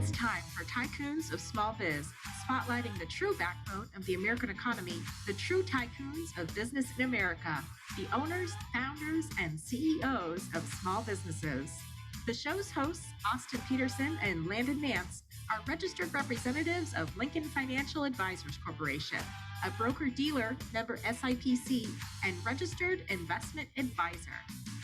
It's time for Tycoons of Small Biz, spotlighting the true backbone of the American economy, the true tycoons of business in America, the owners, founders, and CEOs of small businesses. The show's hosts, Austin Peterson and Landon Mance, are registered representatives of Lincoln Financial Advisors Corporation, a broker-dealer, member SIPC, and registered investment advisor.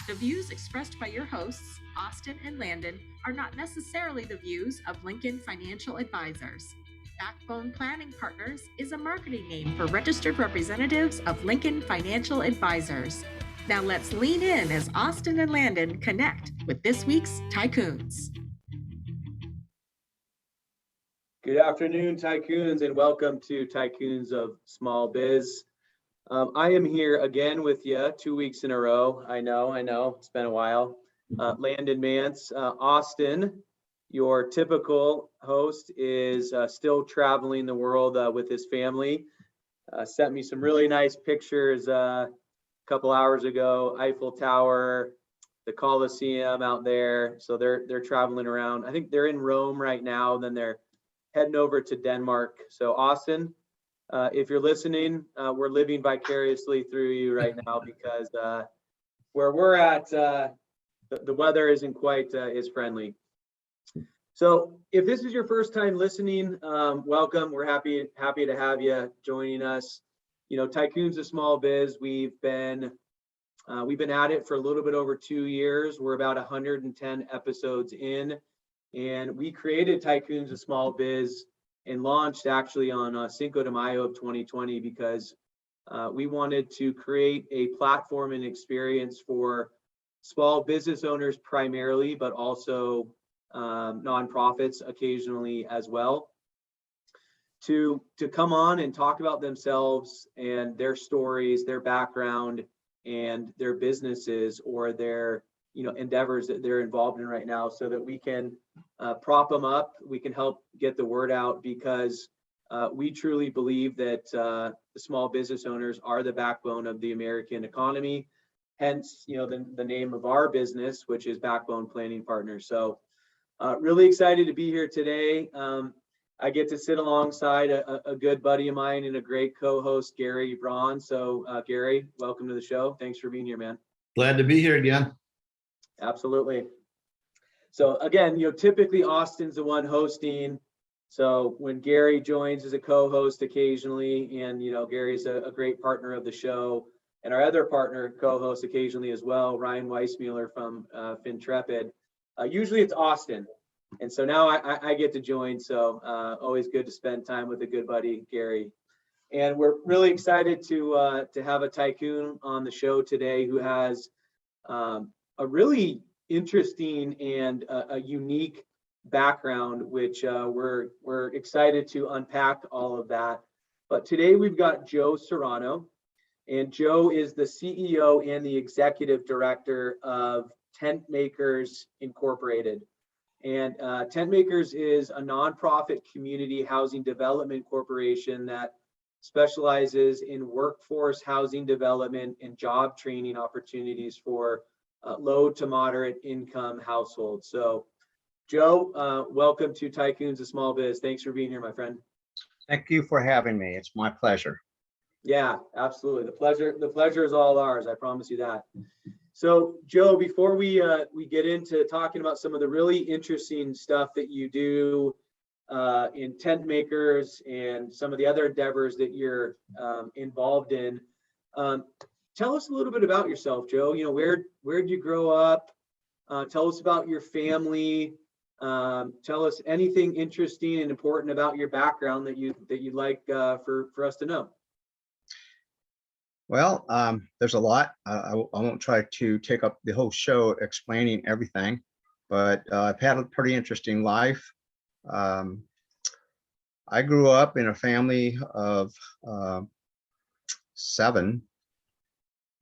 The views expressed by your hosts, Austin and Landon, are not necessarily the views of Lincoln Financial Advisors. Backbone Planning Partners is a marketing name for registered representatives of Lincoln Financial Advisors. Now let's lean in as Austin and Landon connect with this week's Tycoons. Good afternoon, Tycoons, and welcome to Tycoons of Small Biz. I am here again with you 2 weeks in a row. I know, it's been a while. Landon Mance. Austin, your typical host, is still traveling the world with his family. Sent me some really nice pictures a couple hours ago. Eiffel Tower, the Coliseum out there. So they're traveling around. I think they're in Rome right now. Then they're heading over to Denmark. So Austin, if you're listening, we're living vicariously through you right now because where we're at, the weather isn't quite as friendly. So if this is your first time listening, welcome. We're happy to have you joining us. You know, Tycoons of Small Biz, we've been at it for a little bit over 2 years. We're about 110 episodes in, and we created Tycoons of Small Biz and launched actually on Cinco de Mayo of 2020 because we wanted to create a platform and experience for small business owners primarily, but also nonprofits occasionally as well, to come on and talk about themselves and their stories, their background, and their businesses or their endeavors that they're involved in right now, so that we can prop them up. We can help get the word out because we truly believe that the small business owners are the backbone of the American economy. Hence, the name of our business, which is Backbone Planning Partners. So really excited to be here today. I get to sit alongside a good buddy of mine and a great co-host, Gary Braun. So Gary, welcome to the show. Thanks for being here, man. Glad to be here again. Absolutely. So again, typically Austin's the one hosting. So when Gary joins as a co-host occasionally, and Gary's a great partner of the show, and our other partner co-host occasionally as well, Ryan Weissmuller from FinTrepid. Usually it's Austin, and so now I get to join. So always good to spend time with a good buddy, Gary. And we're really excited to have a tycoon on the show today who has a really interesting and a unique background, which we're excited to unpack all of that. But today we've got Joe Serrano, and Joe is the CEO and the executive director of TentMakers Incorporated. And TentMakers is a nonprofit community housing development corporation that specializes in workforce housing development and job training opportunities for low to moderate income households. So Joe, welcome to Tycoons of Small Biz. Thanks for being here, my friend. Thank you for having me. It's my pleasure. Yeah, absolutely. The pleasure is all ours. I promise you that. So Joe, before we get into talking about some of the really interesting stuff that you do in TentMakers and some of the other endeavors that you're involved in, tell us a little bit about yourself, Joe. Where'd you grow up? Tell us about your family. Tell us anything interesting and important about your background that you'd like for us to know. Well, there's a lot. I won't try to take up the whole show explaining everything, but I've had a pretty interesting life. I grew up in a family of 7,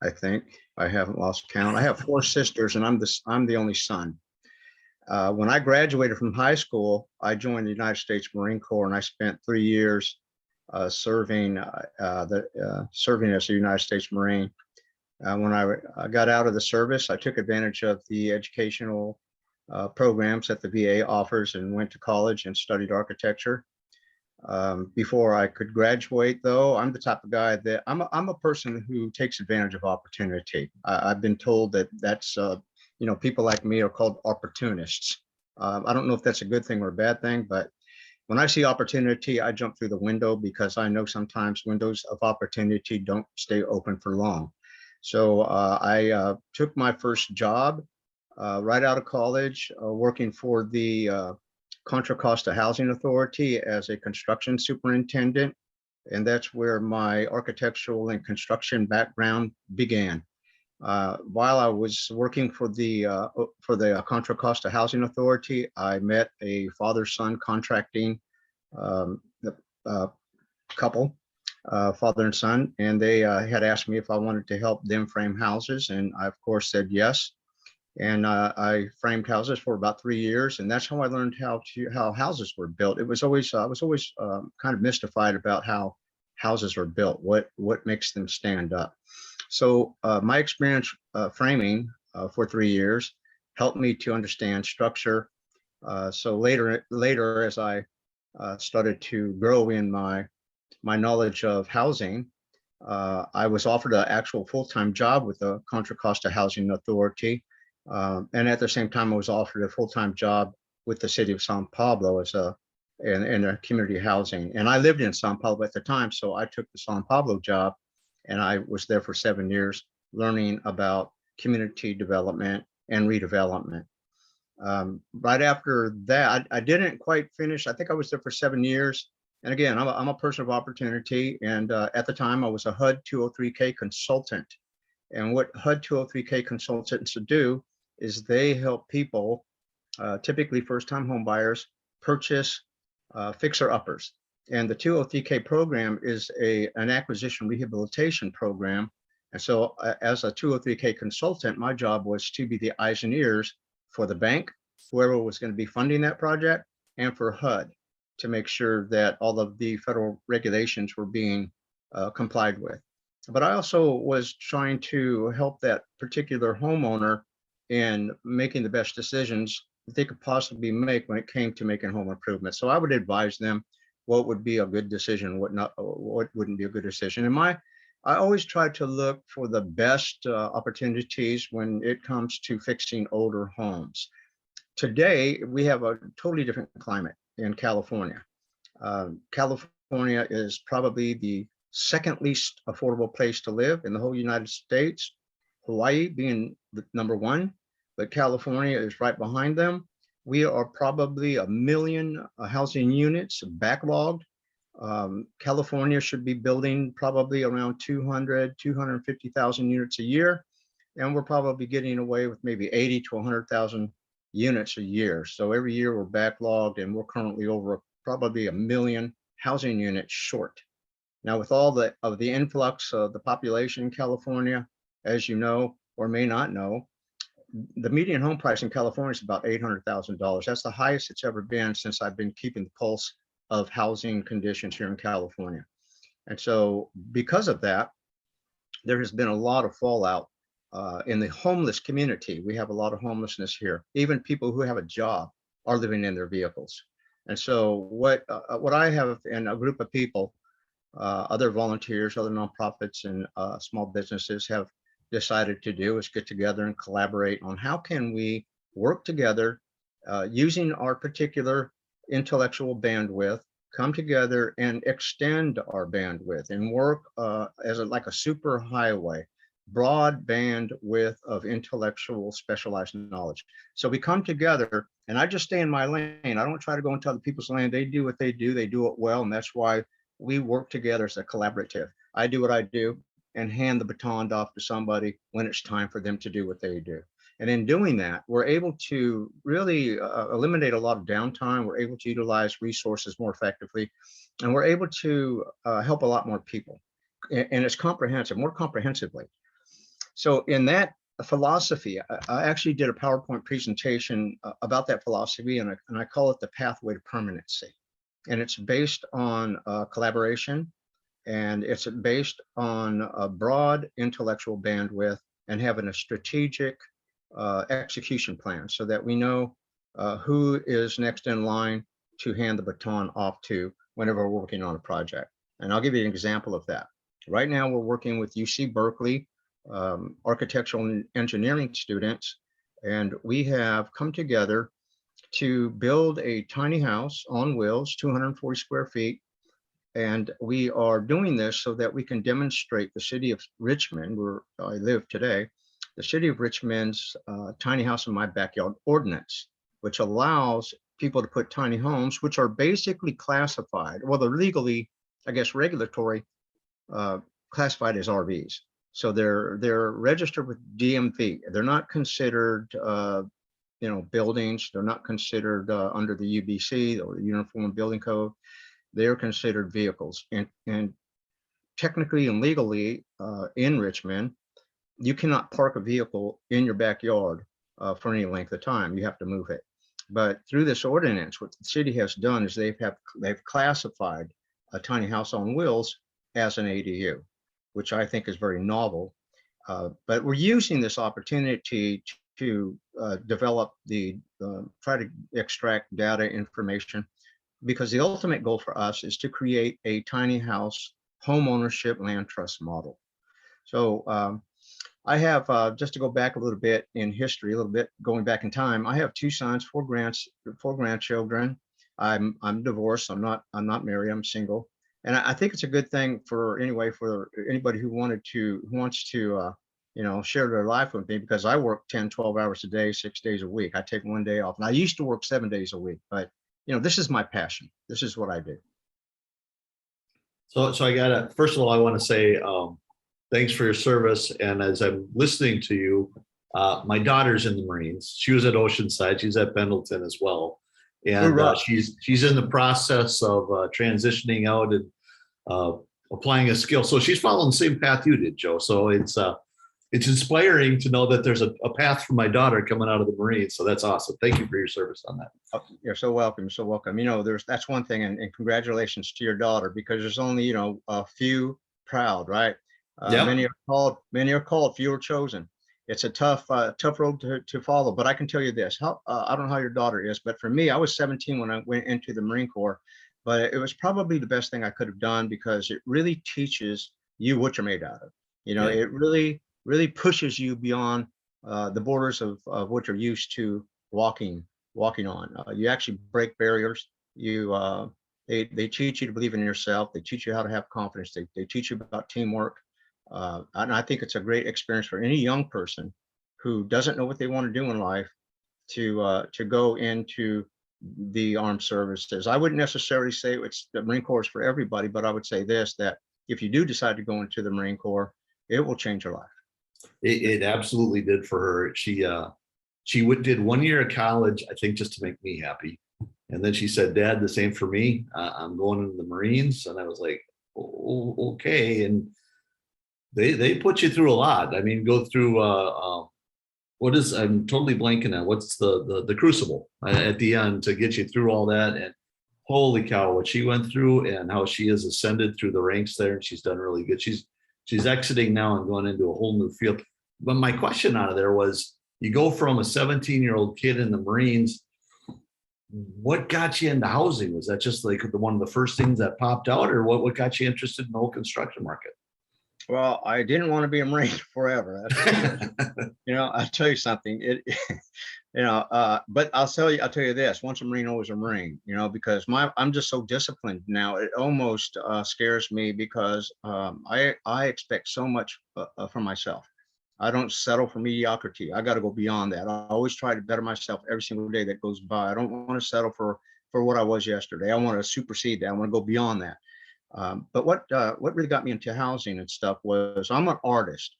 I think. I haven't lost count. I have 4 sisters, and I'm the only son. When I graduated from high school, I joined the United States Marine Corps, and I spent 3 years serving as a United States Marine. When I got out of the service, I took advantage of the educational programs that the VA offers and went to college and studied architecture. Before I could graduate, though, I'm the type of guy that I'm a person who takes advantage of opportunity. I've been told that that's, people like me are called opportunists. I don't know if that's a good thing or a bad thing, but when I see opportunity, I jump through the window because I know sometimes windows of opportunity don't stay open for long. So I took my first job right out of college, working for the Contra Costa Housing Authority as a construction superintendent. And that's where my architectural and construction background began. While I was working for the Contra Costa Housing Authority, I met a father-son contracting couple, father and son, and they had asked me if I wanted to help them frame houses, and I of course said yes. And I framed houses for about 3 years, and that's how I learned how houses were built. It was always I was always kind of mystified about how houses are built, what makes them stand up. So my experience framing for 3 years helped me to understand structure. So later, as I started to grow in my knowledge of housing, I was offered an actual full-time job with the Contra Costa Housing Authority. And at the same time, I was offered a full-time job with the city of Sao Paulo as in a community housing. And I lived in Sao Paulo at the time, so I took the Sao Paulo job, and I was there for 7 years, learning about community development and redevelopment. Right after that, I didn't quite finish. I think I was there for 7 years. And again, I'm a person of opportunity. And at the time, I was a HUD 203K consultant. And what HUD 203K consultants do is they help people, typically first-time home buyers, purchase fixer-uppers. And the 203K program is an acquisition rehabilitation program. And so as a 203K consultant, my job was to be the eyes and ears for the bank, whoever was going to be funding that project, and for HUD to make sure that all of the federal regulations were being complied with. But I also was trying to help that particular homeowner in making the best decisions that they could possibly make when it came to making home improvements. So I would advise them what would be a good decision, what wouldn't be a good decision. And I always try to look for the best opportunities when it comes to fixing older homes. Today, we have a totally different climate in California. California is probably the second least affordable place to live in the whole United States, Hawaii being the number one, but California is right behind them. We are probably 1 million housing units backlogged. California should be building probably around 250,000 units a year. And we're probably getting away with maybe 80 to 100,000 units a year. So every year we're backlogged, and we're currently over probably 1 million housing units short. Now, with all of the influx of the population in California, as you know, or may not know, the median home price in California is about $800,000. That's the highest it's ever been since I've been keeping the pulse of housing conditions here in California. And so because of that, there has been a lot of fallout in the homeless community. We have a lot of homelessness here. Even people who have a job are living in their vehicles. And so what I have in a group of people, other volunteers, other nonprofits, and small businesses have decided to do is get together and collaborate on how can we work together using our particular intellectual bandwidth, come together and extend our bandwidth and work as like a super highway, broad bandwidth of intellectual specialized knowledge. So we come together, and I just stay in my lane. I don't try to go into other people's lane. They do what they do it well, and that's why we work together as a collaborative. I do what I do and hand the baton off to somebody when it's time for them to do what they do. And in doing that, we're able to really eliminate a lot of downtime. We're able to utilize resources more effectively, and we're able to help a lot more people. And it's comprehensive, more comprehensively. So in that philosophy, I actually did a PowerPoint presentation about that philosophy, and I call it the pathway to permanency. And it's based on collaboration, and it's based on a broad intellectual bandwidth and having a strategic execution plan so that we know who is next in line to hand the baton off to whenever we're working on a project. And I'll give you an example of that. Right now, we're working with UC Berkeley architectural and engineering students, and we have come together to build a tiny house on wheels, 240 square feet. And we are doing this so that we can demonstrate the city of Richmond, where I live today, the city of Richmond's tiny house in my backyard ordinance, which allows people to put tiny homes, which are basically classified, well, they're legally, I guess, regulatory classified as RVs. So they're registered with DMV. They're not considered, buildings. They're not considered under the UBC or the Uniform Building Code. They're considered vehicles. And technically and legally in Richmond, you cannot park a vehicle in your backyard for any length of time. You have to move it. But through this ordinance, what the city has done is they've classified a tiny house on wheels as an ADU, which I think is very novel. But we're using this opportunity to develop try to extract data information, because the ultimate goal for us is to create a tiny house home ownership land trust model. So I have, just to go back a little bit in history, a little bit going back in time, I have 2 sons, 4 grandchildren. I'm divorced. I'm not married. I'm single. And I think it's a good thing for anybody who wants to share their life with me, because I work 10, 12 hours a day, 6 days a week. I take 1 day off. And I used to work 7 days a week, but this is my passion. This is what I do. So first of all, I want to say, thanks for your service. And as I'm listening to you, my daughter's in the Marines. She was at Oceanside. She's at Pendleton as well. And she's in the process of transitioning out and applying a skill. So she's following the same path you did, Joe. So it's inspiring to know that there's a path for my daughter coming out of the Marines. So that's awesome. Thank you for your service on that. Oh, you're so welcome. So welcome. That's one thing, and congratulations to your daughter, because there's only, a few proud, right? Yep. Many are called, few are chosen. It's a tough road to follow, but I can tell you this, I don't know how your daughter is, but for me, I was 17 when I went into the Marine Corps, but it was probably the best thing I could have done, because it really teaches you what you're made out of. It really pushes you beyond the borders of what you're used to walking on. You actually break barriers. They teach you to believe in yourself. They teach you how to have confidence. They teach you about teamwork. And I think it's a great experience for any young person who doesn't know what they want to do in life to go into the armed services. I wouldn't necessarily say the Marine Corps is for everybody, but I would say this, that if you do decide to go into the Marine Corps, it will change your life. It absolutely did for her. She did 1 year of college, I think, just to make me happy. And then she said, Dad, the same for me. I'm going into the Marines. And I was like, oh, okay. And they put you through a lot. I mean, go through I'm totally blanking on what's the crucible at the end to get you through all that. And holy cow, what she went through and how she has ascended through the ranks there. And she's done really good. She's exiting now and going into a whole new field. But my question out of there was, you go from a 17-year-old kid in the Marines, what got you into housing? Was that just like one of the first things that popped out, or what got you interested in the whole construction market? Well, I didn't want to be a Marine forever. I'll tell you something. But I'll tell you this: once a Marine, always a Marine. Because I'm just so disciplined now. It almost scares me, because I expect so much from myself. I don't settle for mediocrity. I got to go beyond that. I always try to better myself every single day that goes by. I don't want to settle for what I was yesterday. I want to supersede that. I want to go beyond that. But what really got me into housing and stuff was, I'm an artist,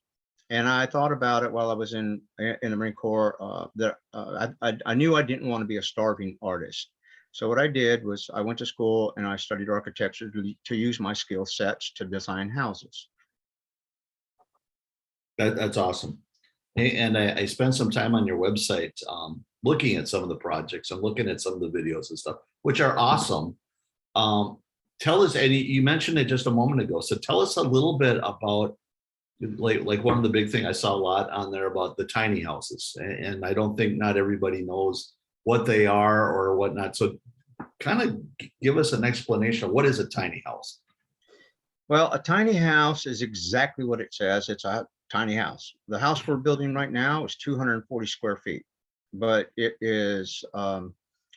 and I thought about it while I was in the Marine Corps. That I knew I didn't want to be a starving artist. So what I did was I went to school and I studied architecture to use my skill sets to design houses. That's awesome. And I spent some time on your website looking at some of the projects and looking at some of the videos and stuff, which are awesome. Tell us, Eddie, you mentioned it just a moment ago. So tell us a little bit about like one of the big thing I saw a lot on there about the tiny houses, and I don't think not everybody knows what they are or whatnot. So kind of give us an explanation of what is a tiny house? Well, a tiny house is exactly what it says. It's a tiny house. The house we're building right now is 240 square feet, but it is,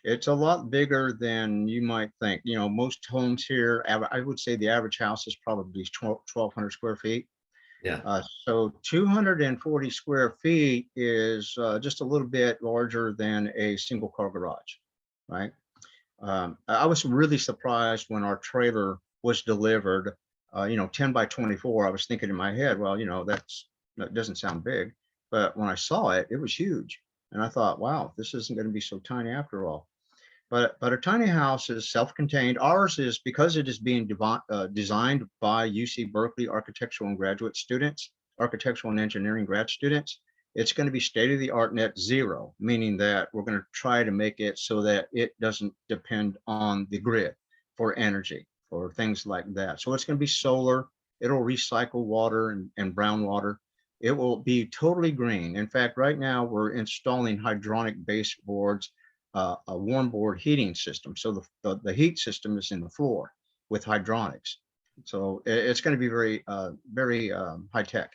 it's a lot bigger than you might think. You know, most homes here, I would say the average house is probably 1,200 square feet. Yeah. So 240 square feet is just a little bit larger than a single car garage, right? I was really surprised when our trailer was delivered, 10 by 24. I was thinking in my head, well, that doesn't sound big, but when I saw it, it was huge. And I thought, wow, this isn't going to be so tiny after all. But a tiny house is self-contained. Ours is, because it is being designed by UC Berkeley architectural and graduate students, architectural and engineering grad students. It's going to be state-of-the-art net zero, meaning that we're going to try to make it so that it doesn't depend on the grid for energy or things like that. So it's going to be solar. It'll recycle water and brown water. It will be totally green. In fact, right now we're installing hydronic baseboards, a warm board heating system. So the heat system is in the floor with hydronics. So it's going to be very high tech.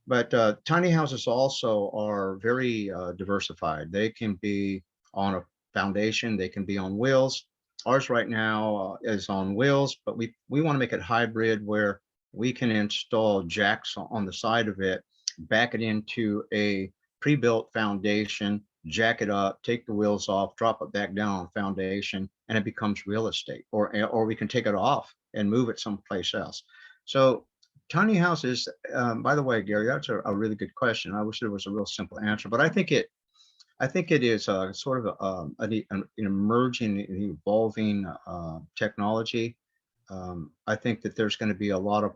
But tiny houses also are very diversified. They can be on a foundation, they can be on wheels. Ours right now is on wheels, but we want to make it hybrid where we can install jacks on the side of it, back it into a pre-built foundation, jack it up, take the wheels off, drop it back down on foundation, and it becomes real estate. Or we can take it off and move it someplace else. So tiny houses, by the way, Gary, that's a really good question. I wish there was a real simple answer, but I think it is sort of an emerging, evolving technology. I think that there's going to be a lot of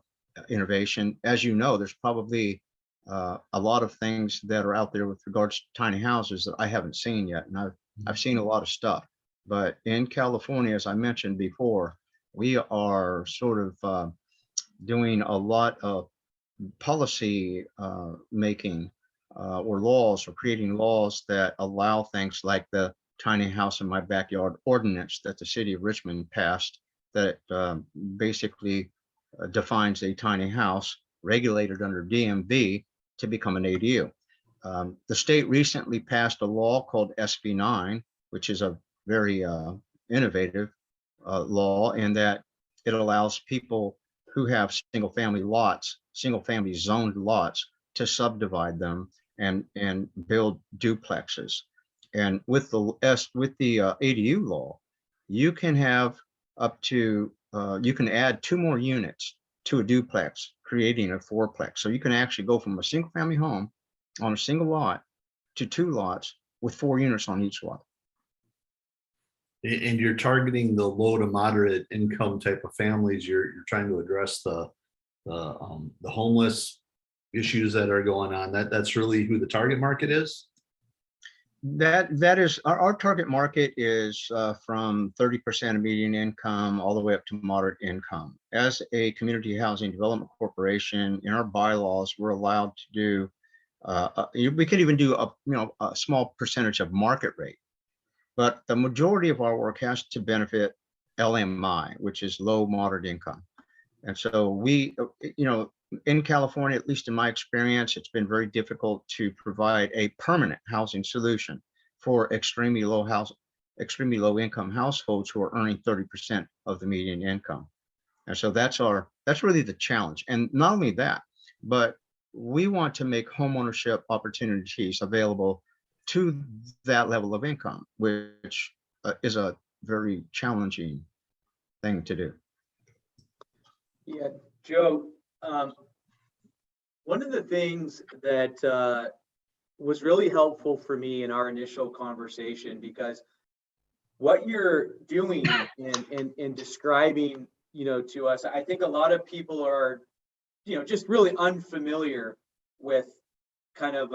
innovation. As you know, there's probably a lot of things that are out there with regards to tiny houses that I haven't seen yet. And I've seen a lot of stuff, but in California, as I mentioned before, we are sort of doing a lot of policy making or laws, or creating laws that allow things like the tiny house in my backyard ordinance that the city of Richmond passed, that basically defines a tiny house regulated under DMV to become an ADU. The state recently passed a law called SB 9, which is a very innovative law, in that it allows people who have single family zoned lots, to subdivide them and build duplexes. And with the ADU law, you can have up to you can add 2 more units to a duplex, creating a 4plex. So you can actually go from a single family home on a single lot to 2 lots with 4 units on each lot. And you're targeting the low to moderate income type of families. You're trying to address the homeless issues that are going on. That's really who the target market is. That is our target market is from 30% of median income all the way up to moderate income. As a community housing development corporation, in our bylaws, we're allowed to do we could even do a small percentage of market rate, but the majority of our work has to benefit LMI, which is low moderate income. And so we, in California, at least in my experience, it's been very difficult to provide a permanent housing solution for extremely low income households who are earning 30% of the median income. And so that's really the challenge. And not only that, but we want to make homeownership opportunities available to that level of income, which is a very challenging thing to do. Yeah, Joe, one of the things that was really helpful for me in our initial conversation, because what you're doing in describing, to us, I think a lot of people are, just really unfamiliar with kind of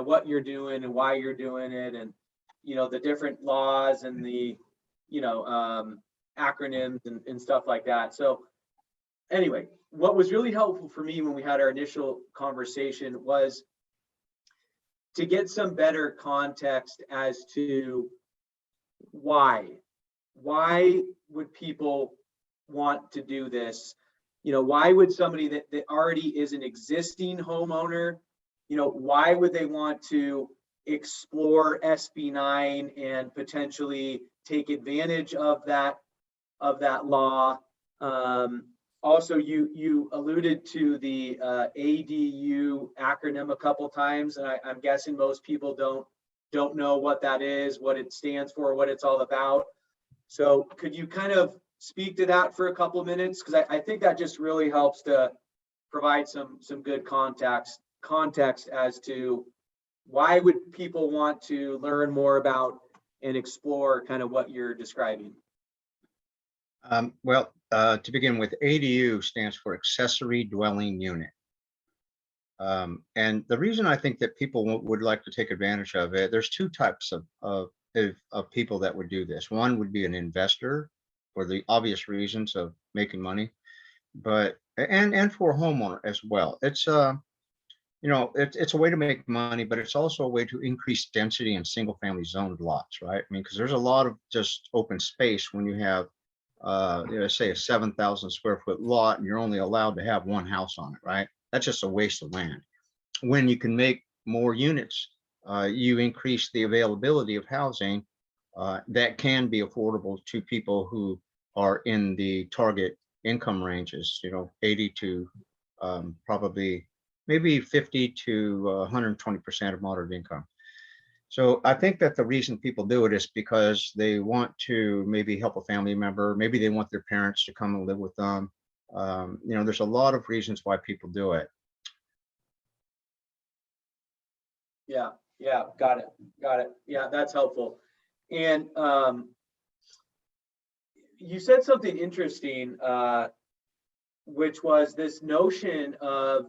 what you're doing and why you're doing it, and the different laws and the acronyms and stuff like that. So anyway, what was really helpful for me when we had our initial conversation was to get some better context as to why would people want to do this? Why would somebody that already is an existing homeowner, why would they want to explore SB9 and potentially take advantage of that law? Also, you alluded to the ADU acronym a couple times, and I'm guessing most people don't know what that is, what it stands for, what it's all about. So could you kind of speak to that for a couple of minutes? Because I think that just really helps to provide some good context as to why would people want to learn more about and explore kind of what you're describing. Well, to begin with, ADU stands for Accessory Dwelling Unit. And the reason I think that people would like to take advantage of it, there's two types of people that would do this. One would be an investor for the obvious reasons of making money, but and for a homeowner as well. It's it's a way to make money, but it's also a way to increase density in single family zoned lots, right? I mean, because there's a lot of just open space when you have say a 7,000 square foot lot and you're only allowed to have one house on it, right? That's just a waste of land. When you can make more units, you increase the availability of housing that can be affordable to people who are in the target income ranges, 80 to probably maybe 50 to 120% of moderate income. So I think that the reason people do it is because they want to maybe help a family member. Maybe they want their parents to come and live with them. There's a lot of reasons why people do it. Yeah, got it. Yeah, that's helpful. And you said something interesting, which was this notion of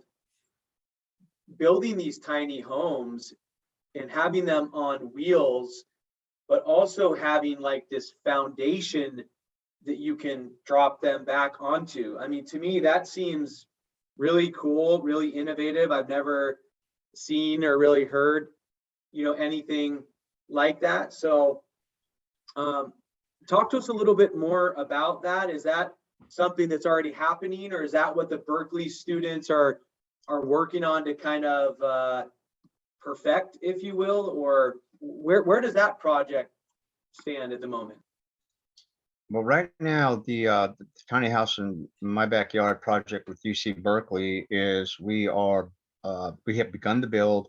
building these tiny homes and having them on wheels, but also having like this foundation that you can drop them back onto. I mean, to me, that seems really cool, really innovative. I've never seen or really heard, anything like that. So talk to us a little bit more about that. Is that something that's already happening, or is that what the Berkeley students are working on to kind of perfect, if you will, or where does that project stand at the moment? Well, right now, the tiny house in my backyard project with UC Berkeley is we have begun to build.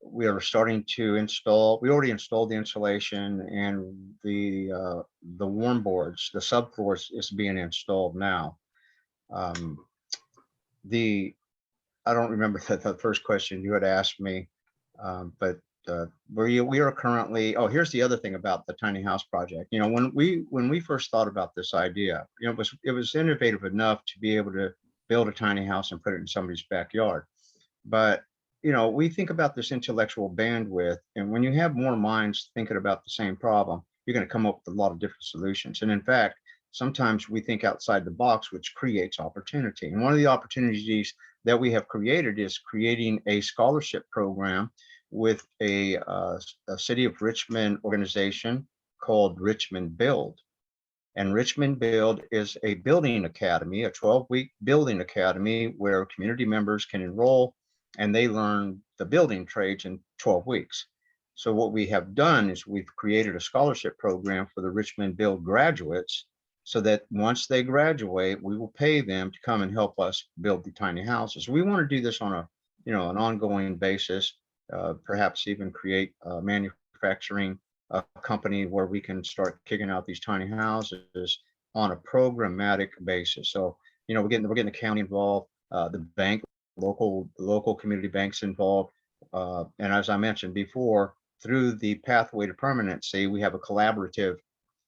We are starting to install. We already installed the insulation, and the warm boards, the subfloors is being installed now. I don't remember the first question you had asked me, but we are currently. Oh, here's the other thing about the tiny house project. When we first thought about this idea, it was innovative enough to be able to build a tiny house and put it in somebody's backyard. But we think about this intellectual bandwidth, and when you have more minds thinking about the same problem, you're going to come up with a lot of different solutions. And in fact, sometimes we think outside the box, which creates opportunity. And one of the opportunities that we have created is creating a scholarship program with a City of Richmond organization called Richmond Build. And Richmond Build is a building academy, a 12-week building academy where community members can enroll and they learn the building trades in 12 weeks. So what we have done is we've created a scholarship program for the Richmond Build graduates, so that once they graduate, we will pay them to come and help us build the tiny houses. We want to do this on an ongoing basis, perhaps even create a manufacturing company where we can start kicking out these tiny houses on a programmatic basis. So, we're getting the county involved, the bank, local community banks involved. And as I mentioned before, through the Pathway to Permanency, we have a collaborative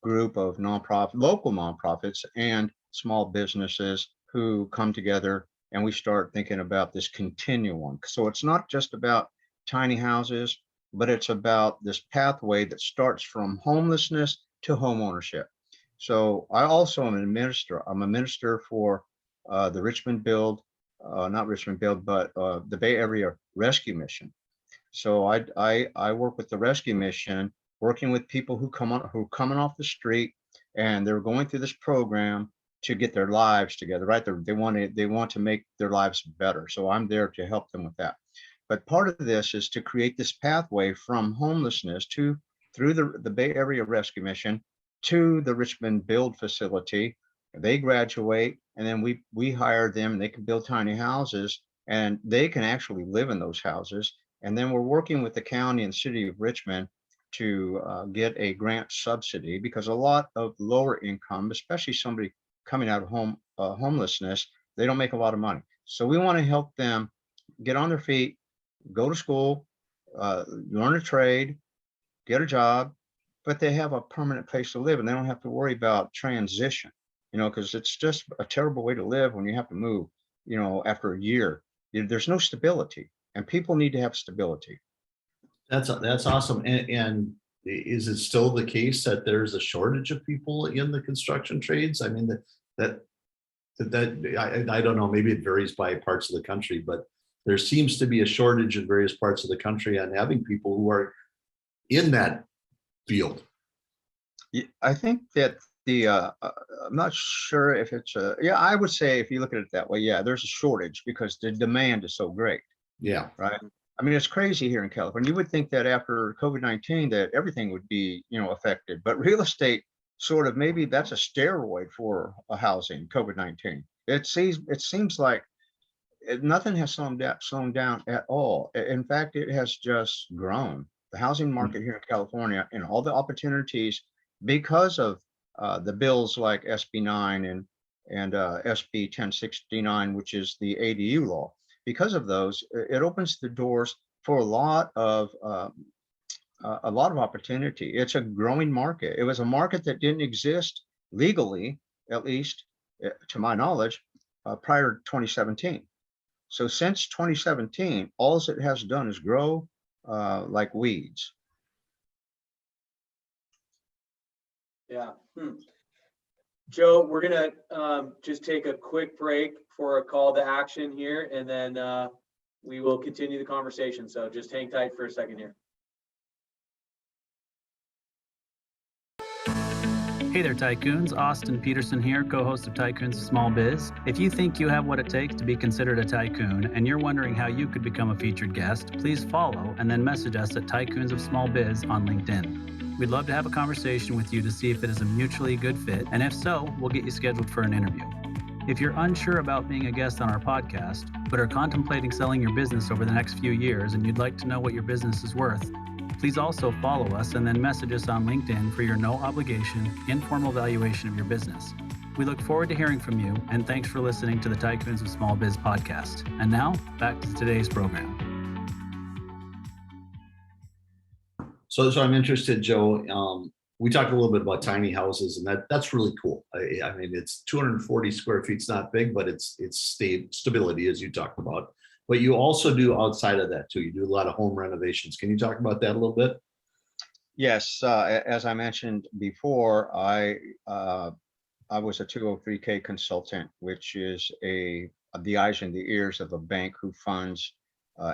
group of local nonprofits and small businesses who come together, and we start thinking about this continuum. So it's not just about tiny houses, but it's about this pathway that starts from homelessness to home ownership. So I also am a minister. I'm a minister for the Richmond Build, not Richmond Build, but the Bay Area Rescue Mission. So I work with the rescue mission, working with people who are coming off the street, and they're going through this program to get their lives together, right? They want to make their lives better. So I'm there to help them with that. But part of this is to create this pathway from homelessness through the Bay Area Rescue Mission to the Richmond Build facility. They graduate, and then we hire them, and they can build tiny houses, and they can actually live in those houses. And then we're working with the county and city of Richmond to get a grant subsidy, because a lot of lower income, especially somebody coming out of homelessness, they don't make a lot of money. So we want to help them get on their feet, go to school, learn a trade, get a job, but they have a permanent place to live, and they don't have to worry about transition, because it's just a terrible way to live when you have to move, after a year. There's no stability, and people need to have stability. That's awesome. And is it still the case that there's a shortage of people in the construction trades? I mean, I don't know, maybe it varies by parts of the country, but there seems to be a shortage in various parts of the country on having people who are in that field. I think that I'm not sure if it's I would say, if you look at it that way, there's a shortage because the demand is so great. Yeah. Right. I mean, it's crazy here in California. You would think that after COVID-19 that everything would be, affected, but real estate sort of, maybe that's a steroid for a housing, COVID-19. It seems like nothing has slowed down at all. In fact, it has just grown. The housing market here in California, and all the opportunities, because of the bills like SB 9 and SB 1069, which is the ADU law. Because of those, it opens the doors for a lot of opportunity. It's a growing market. It was a market that didn't exist legally, at least to my knowledge, prior to 2017. So since 2017, all it has done is grow like weeds. Yeah. Joe, we're gonna just take a quick break for a call to action here, and then we will continue the conversation. So just hang tight for a second here. Hey there, Tycoons. Austin Peterson here, co-host of Tycoons of Small Biz. If you think you have what it takes to be considered a tycoon and you're wondering how you could become a featured guest, please follow and then message us at Tycoons of Small Biz on LinkedIn. We'd love to have a conversation with you to see if it is a mutually good fit, and if so, we'll get you scheduled for an interview. If you're unsure about being a guest on our podcast, but are contemplating selling your business over the next few years and you'd like to know what your business is worth, please also follow us and then message us on LinkedIn for your no obligation, informal valuation of your business. We look forward to hearing from you, and thanks for listening to the Tycoons of Small Biz podcast. And now, back to today's program. So I'm interested, Joe. We talked a little bit about tiny houses, and that's really cool. I mean, it's 240 square feet. It's not big, but it's stability, as you talked about. But you also do outside of that too. You do a lot of home renovations. Can you talk about that a little bit? Yes, as I mentioned before, I was a 203K consultant, which is the eyes and the ears of a bank who funds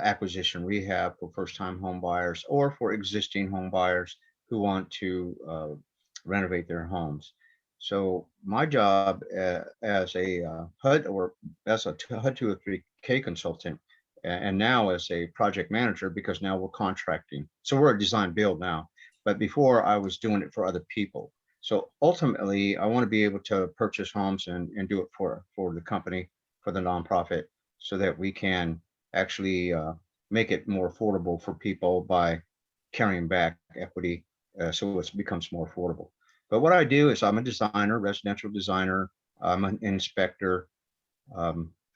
acquisition rehab for first-time home buyers or for existing home buyers who want to renovate their homes. So my job as a HUD or as a HUD 203K consultant, and now as a project manager, because now we're contracting. So we're a design build now, but before I was doing it for other people. So ultimately, I want to be able to purchase homes and do it for the company, for the nonprofit, so that we can actually make it more affordable for people by carrying back equity, so it becomes more affordable. But what I do is I'm a designer, residential designer. I'm an inspector,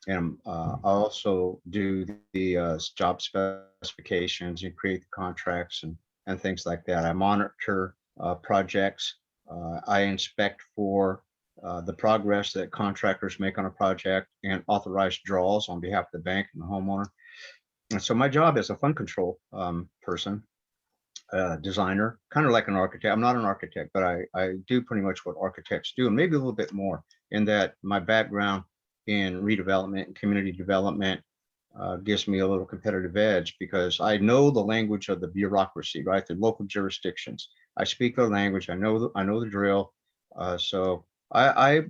and I also do the job specifications and create the contracts and things like that. I monitor projects. I inspect for the progress that contractors make on a project and authorize draws on behalf of the bank and the homeowner. And so my job is a fund control person, designer, kind of like an architect. I'm not an architect, but I do pretty much what architects do, and maybe a little bit more, in that my background in redevelopment and community development gives me a little competitive edge because I know the language of the bureaucracy, right? The local jurisdictions. I speak the language. I know the drill. So I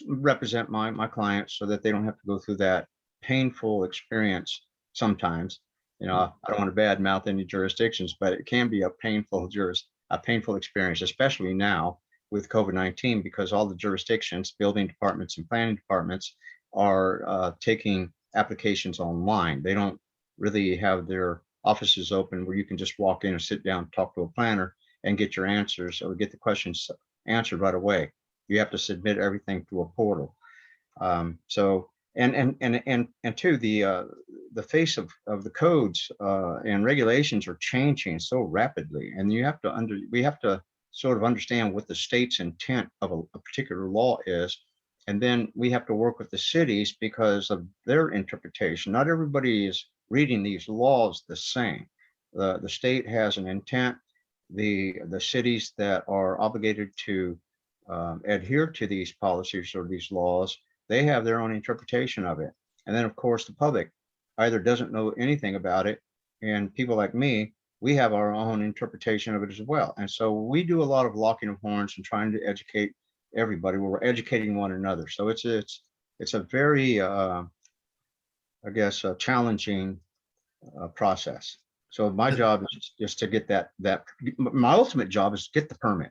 represent my clients so that they don't have to go through that painful experience sometimes. You know, I don't want to badmouth any jurisdictions, but it can be a painful experience, especially now with COVID-19, because all the jurisdictions, building departments and planning departments are taking applications online. They don't really have their offices open where you can just walk in and sit down, talk to a planner and get your answers or get the questions answered right away. You have to submit everything through a portal. So and two, the face of the codes and regulations are changing so rapidly, and we have to sort of understand what the state's intent of a particular law is, and then we have to work with the cities because of their interpretation. Not everybody is reading these laws the same. The state has an intent. The cities that are obligated to adhere to these policies or these laws, they have their own interpretation of it. And then, of course, the public either doesn't know anything about it, and people like me, we have our own interpretation of it as well. And so we do a lot of locking of horns and trying to educate everybody. We're educating one another. So it's a very, I guess, a challenging process. So my job is just to get that. My ultimate job is to get the permit.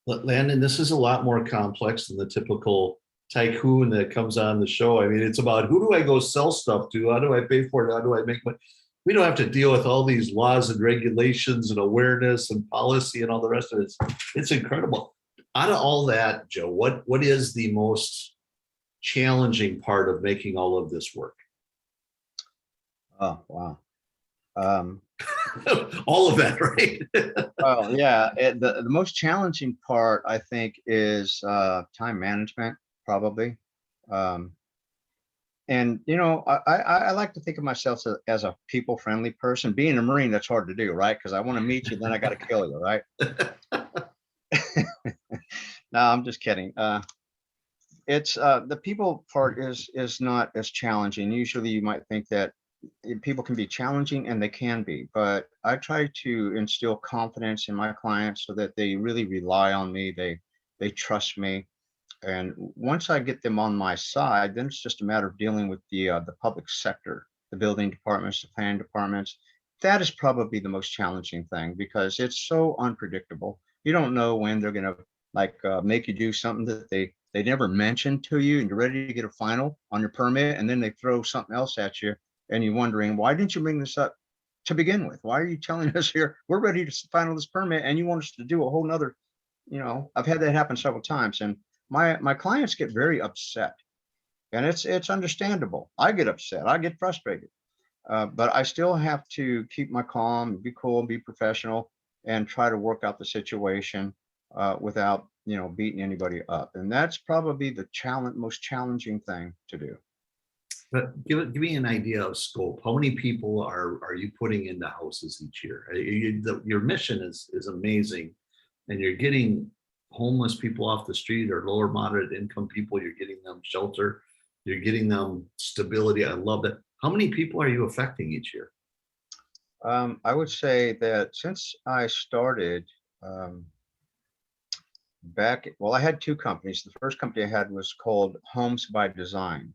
Landon, this is a lot more complex than the typical tycoon that comes on the show. I mean, it's about who do I go sell stuff to? How do I pay for it? How do I make money? We don't have to deal with all these laws and regulations and awareness and policy and all the rest of it. It's incredible. Out of all that, Joe, what is the most challenging part of making all of this work? Oh, wow. All of that, right? Well, yeah, the most challenging part, I think, is time management, probably. And, you know, I like to think of myself as a people-friendly person. Being a Marine, that's hard to do, right? Because I want to meet you, then I got to kill you, right? No, I'm just kidding. It's the people part is not as challenging. Usually you might think that people can be challenging, and they can be, but I try to instill confidence in my clients so that they really rely on me. They trust me. And once I get them on my side, then it's just a matter of dealing with the public sector, the building departments, the planning departments. That is probably the most challenging thing because it's so unpredictable. You don't know when they're going to make you do something that they never mentioned to you, and you're ready to get a final on your permit, and then they throw something else at you, and you're wondering, why didn't you bring this up to begin with? Why are you telling us here we're ready to final this permit, and you want us to do a whole nother? You know, I've had that happen several times, and my clients get very upset, and it's understandable. I get upset, I get frustrated, but I still have to keep my calm, be cool, be professional, and try to work out the situation without, you know, beating anybody up. And that's probably the most challenging thing to do. But give me an idea of scope. How many people are you putting into houses each year? Your mission is amazing, and you're getting homeless people off the street or lower moderate income people. You're getting them shelter. You're getting them stability. I love that. How many people are you affecting each year? I would say that since I started I had two companies. The first company I had was called Homes by Design.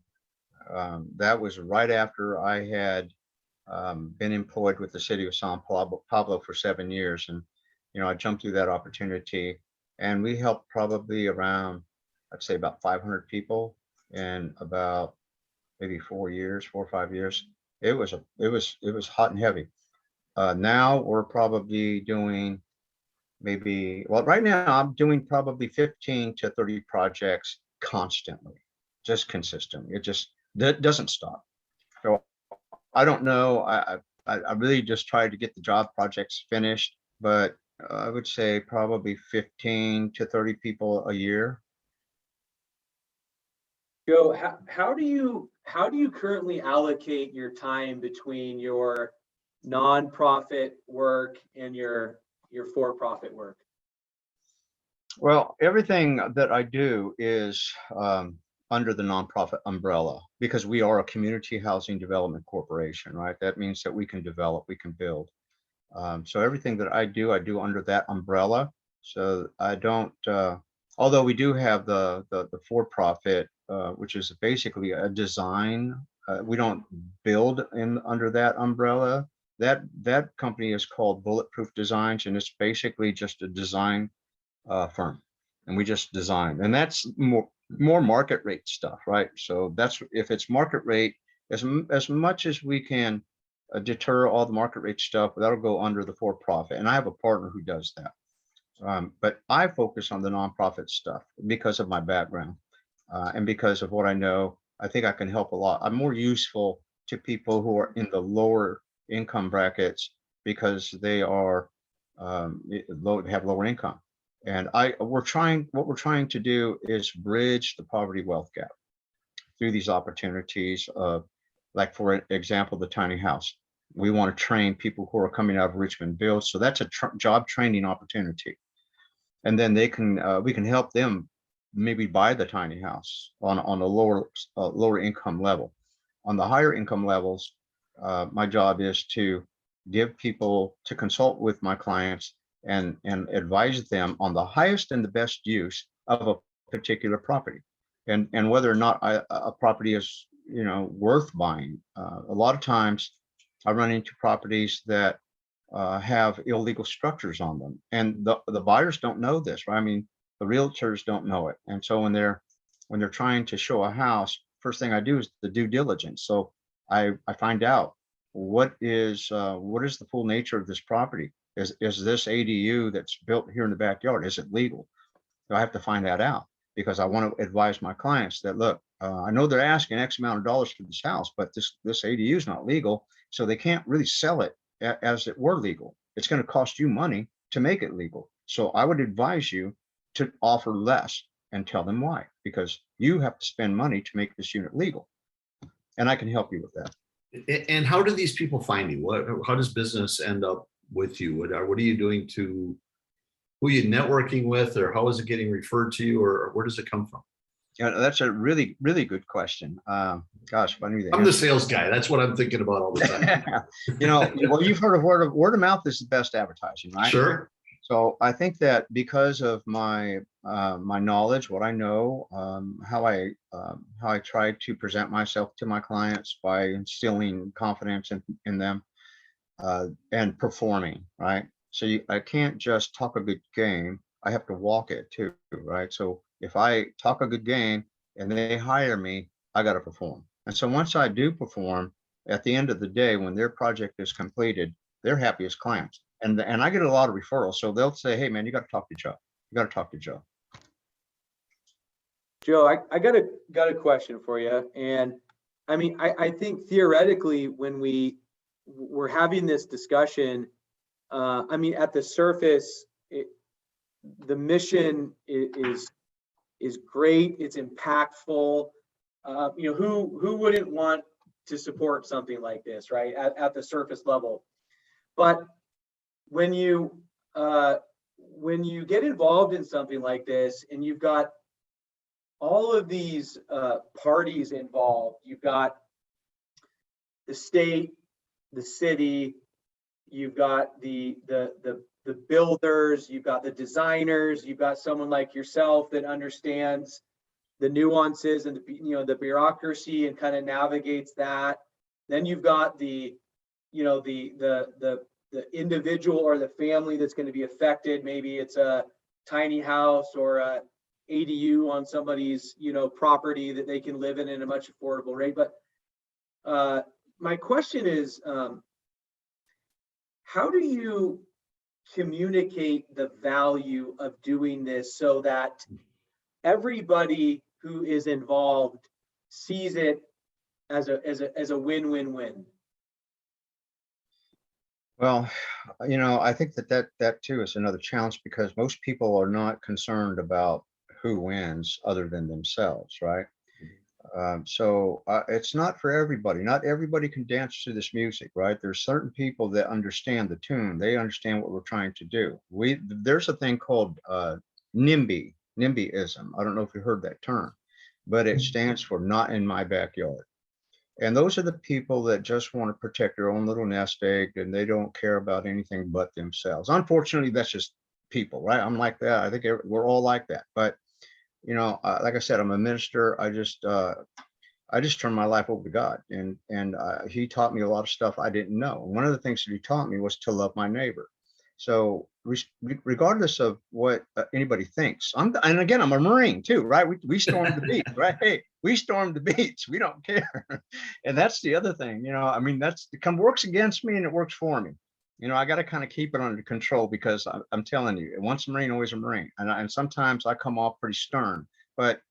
That was right after I had been employed with the city of San Pablo for 7 years. And, you know, I jumped through that opportunity, and we helped probably around, I'd say about 500 people in about maybe 4 or 5 years. It was hot and heavy. Now we're probably doing right now I'm doing probably 15 to 30 projects constantly, just consistently. That doesn't stop. So I don't know. I really just try to get the job projects finished, but I would say probably 15 to 30 people a year. Joe, how do you currently allocate your time between your nonprofit work and your for-profit work? Well, everything that I do is under the nonprofit umbrella because we are a community housing development corporation, right? That means that we can develop, we can build. So everything that I do under that umbrella. So I don't, although we do have the for-profit, which is basically a design. We don't build in under that umbrella. That company is called Bulletproof Designs, and it's basically just a design firm, and we just design, and that's more market rate stuff, right? So that's if it's market rate, as much as we can deter all the market rate stuff, that'll go under the for-profit, and I have a partner who does that. But I focus on the nonprofit stuff because of my background and because of what I know. I think I can help a lot. I'm more useful to people who are in the lower income brackets because they are have lower income. And what we're trying to do is bridge the poverty wealth gap through these opportunities of, like, for example, the tiny house. We want to train people who are coming out of Richmond Build. So that's a job training opportunity. And then they can, we can help them maybe buy the tiny house on a lower income level. On the higher income levels, my job is to give people to consult with my clients and advise them on the highest and the best use of a particular property, and whether or not a property is, you know, worth buying. A lot of times I run into properties that have illegal structures on them, and the buyers don't know this, right? I mean, the realtors don't know it, and so when they're trying to show a house, first thing I do is the due diligence. So I find out what is the full nature of this property. Is this ADU that's built here in the backyard, is it legal? So I have to find that out because I want to advise my clients that, look, I know they're asking X amount of dollars for this house, but this ADU is not legal, so they can't really sell it as it were legal. It's going to cost you money to make it legal. So I would advise you to offer less and tell them why, because you have to spend money to make this unit legal. And I can help you with that. And how do these people find you? How does business end up with you? What are you doing to, who are you networking with, or how is it getting referred to you, or where does it come from? Yeah, that's a really, really good question. Gosh, funny. I'm the sales guy. That's what I'm thinking about all the time. You know, well, you've heard of word of mouth is the best advertising, right? Sure. So I think that because of my my knowledge, what I know, how I try to present myself to my clients by instilling confidence in them and performing, right? So I can't just talk a good game. I have to walk it too, right? So if I talk a good game and they hire me, I got to perform. And so once I do perform, at the end of the day, when their project is completed, they're happy as clams. And I get a lot of referrals. So they'll say, hey, man, you got to talk to Joe. You got to talk to Joe. Joe, I got a question for you. And I mean, I think theoretically, when we're having this discussion, I mean, at the surface, the mission is great. It's impactful. You know, who wouldn't want to support something like this, right? At the surface level. But when you get involved in something like this, and you've got all of these parties involved, you've got the state, the city, you've got the builders, you've got the designers, you've got someone like yourself that understands the nuances and the bureaucracy and kind of navigates that. Then you've got the individual or the family that's going to be affected. Maybe it's a tiny house or a ADU on somebody's property that they can live in a much affordable rate. But my question is, how do you communicate the value of doing this so that everybody who is involved sees it as a win-win-win? Well, you know, I think that too is another challenge because most people are not concerned about who wins other than themselves, right? So it's not for everybody. Not everybody can dance to this music, right? There's certain people that understand the tune. They understand what we're trying to do. There's a thing called NIMBYism. I don't know if you heard that term, but it stands for not in my backyard. And those are the people that just want to protect their own little nest egg, and they don't care about anything but themselves. Unfortunately, that's just people, right? I'm like that. I think we're all like that. But, you know, like I said, I'm a minister. I just turned my life over to God, and he taught me a lot of stuff I didn't know. One of the things that he taught me was to love my neighbor. So regardless of what anybody thinks, and again, I'm a Marine too, right? We stormed the beach, right? Hey, we stormed the beach. We don't care. And that's the other thing, you know, I mean, it works against me and it works for me. You know, I got to kind of keep it under control, because I'm telling you, once a Marine, always a Marine. And sometimes I come off pretty stern, but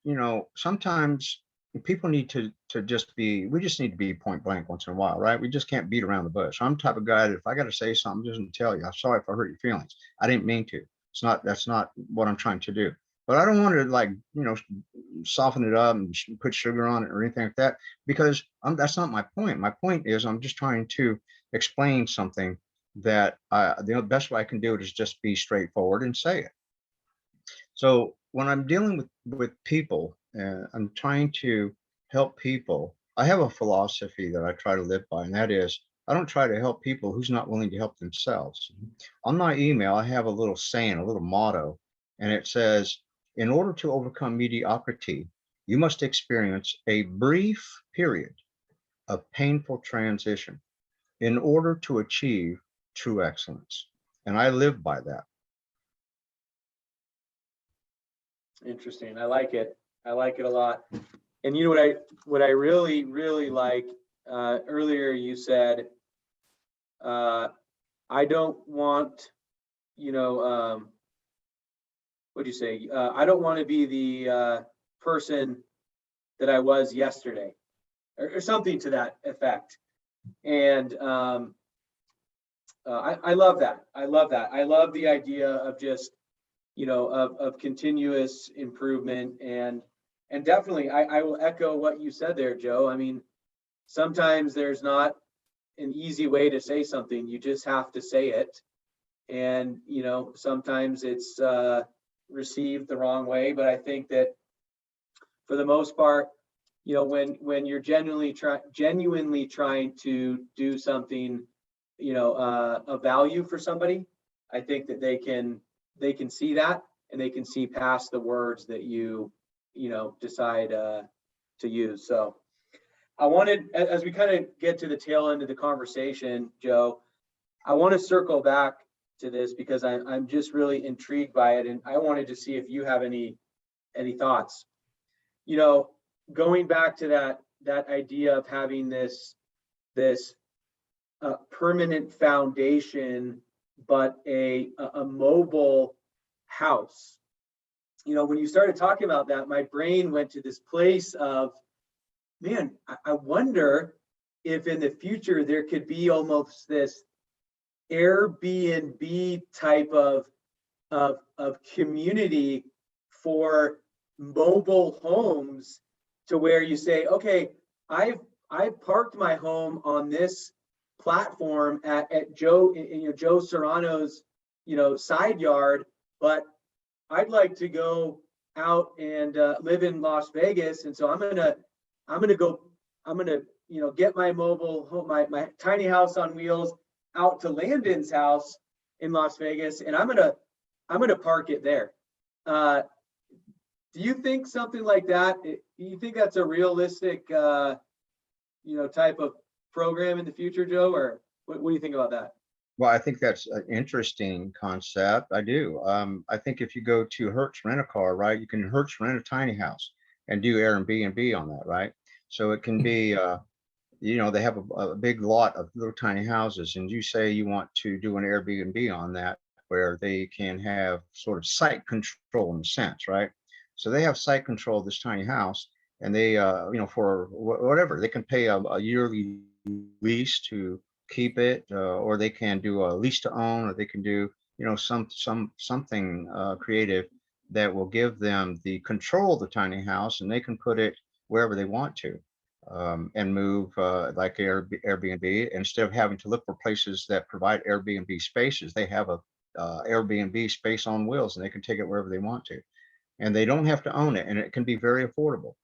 you know, sometimes people need to just we just need to be point blank once in a while, right? We just can't beat around the bush. I'm the type of guy that if I got to say something, I'm just gonna tell you, I'm sorry if I hurt your feelings. I didn't mean to. That's not what I'm trying to do. But I don't want to, like, you know, soften it up and put sugar on it or anything like that, because that's not my point. My point is I'm just trying to explain something that the best way I can do it is just be straightforward and say it. So when I'm dealing with people, I'm trying to help people. I have a philosophy that I try to live by, and that is, I don't try to help people who's not willing to help themselves. On my email, I have a little saying, a little motto, and it says, in order to overcome mediocrity, you must experience a brief period of painful transition in order to achieve true excellence. And I live by that. Interesting. I like it. I like it a lot. And you know what I really, really like, earlier you said, I don't want, you know, what'd you say? I don't want to be the person that I was yesterday, or something to that effect. And I love that. I love that. I love the idea of just, you know, of continuous improvement. And definitely, I will echo what you said there, Joe. I mean, sometimes there's not an easy way to say something. You just have to say it. And, you know, sometimes it's received the wrong way. But I think that for the most part, you know, when you're genuinely trying to do something, you know, of value for somebody, I think that they can see that, and they can see past the words that you know, decide to use. So I wanted, as we kind of get to the tail end of the conversation, Joe, I want to circle back to this because I'm just really intrigued by it, and I wanted to see if you have any thoughts. You know, going back to that idea of having this permanent foundation, but a mobile house. You know, when you started talking about that, my brain went to this place of, man, I wonder if in the future there could be almost this Airbnb type of community for mobile homes, to where you say, okay, I've parked my home on this platform at Joe Serrano's, you know, side yard, but I'd like to go out and live in Las Vegas, and so I'm gonna you know, get my mobile home, my tiny house on wheels out to Landon's house in Las Vegas, and I'm gonna park it there. Do you think something like that? Do you think that's a realistic, you know, type of program in the future, Joe? Or what do you think about that? Well, I think that's an interesting concept. I do. I think if you go to Hertz Rent a Car, right, you can Hertz rent a tiny house and do Airbnb on that, right? So it can be, you know, they have a big lot of little tiny houses, and you say you want to do an Airbnb on that, where they can have sort of site control in a sense, right? So they have site control of this tiny house, and they, you know, for whatever, they can pay a yearly lease to keep it, or they can do a lease to own, or they can do, you know, something creative that will give them the control of the tiny house, and they can put it wherever they want to, and move like Airbnb. Instead of having to look for places that provide Airbnb spaces, they have a Airbnb space on wheels, and they can take it wherever they want to. and they don't have to own it, and it can be very affordable.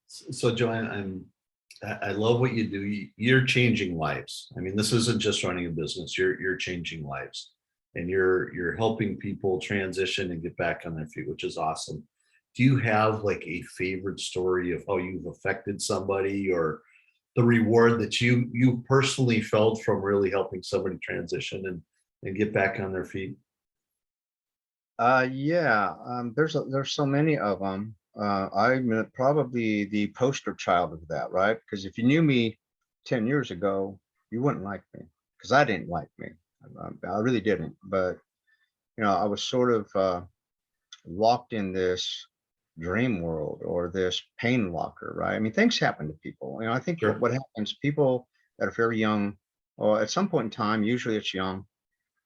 So Joanne, I love what you do. You're changing lives. I mean, this isn't just running a business. You're changing lives, and you're helping people transition and get back on their feet, which is awesome. Do you have like a favorite story of how you've affected somebody, or the reward that you personally felt from really helping somebody transition and get back on their feet? Yeah, there's so many of them. I'm probably the poster child of that, right? Because if you knew me 10 years ago, you wouldn't like me, because I didn't like me. I really didn't. But I was sort of locked in this dream world, or this pain locker, right? I mean, things happen to people. I think Sure. what happens, people that are very young, or at some point in time, usually it's young,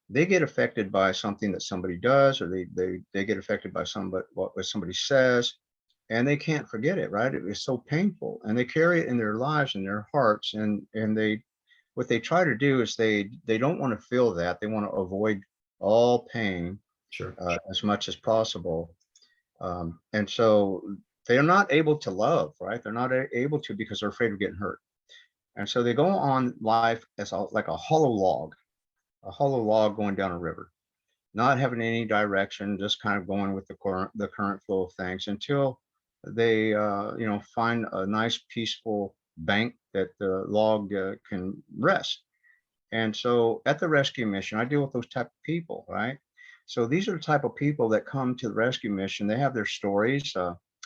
they get affected by something that somebody does, or they get affected by what somebody says, and they can't forget it, right? It was so painful, and they carry it in their lives and their hearts, and they what they try to do is they don't want to feel that. They want to avoid all pain Sure. as much as possible. And so they're not able to love, right? They're not able to, because they're afraid of getting hurt. And so they go on life as like a hollow log going down a river, not having any direction, just kind of going with the current flow of things, until they find a nice peaceful bank that the log can rest. And so at the rescue mission, I deal with those type of people, right? So these are the type of people that come to the rescue mission. They have their stories.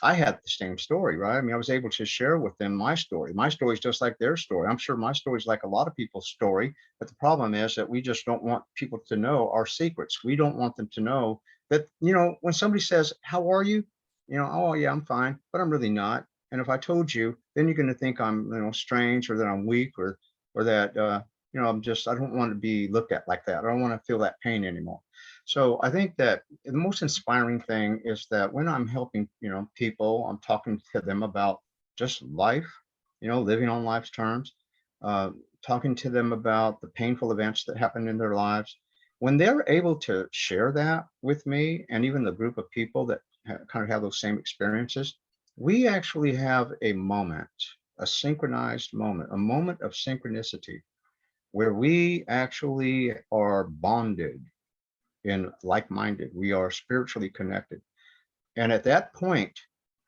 I had the same story, right? I mean, I was able to share with them my story. My story is just like their story. I'm sure my story is like a lot of people's story, but the problem is that we just don't want people to know our secrets. We don't want them to know that, when somebody says, "How are you?" "Oh, yeah, I'm fine," but I'm really not. And if I told you, then you're going to think I'm, strange, or that I'm weak, or that, I don't want to be looked at like that. I don't want to feel that pain anymore. So I think that the most inspiring thing is that when I'm helping, people, I'm talking to them about just life, living on life's terms, uh, talking to them about the painful events that happen in their lives. When they're able to share that with me, and even the group of people that kind of have those same experiences, we actually have a moment, a synchronized moment, a moment of synchronicity, where we actually are bonded in like-minded. We are spiritually connected. And at that point,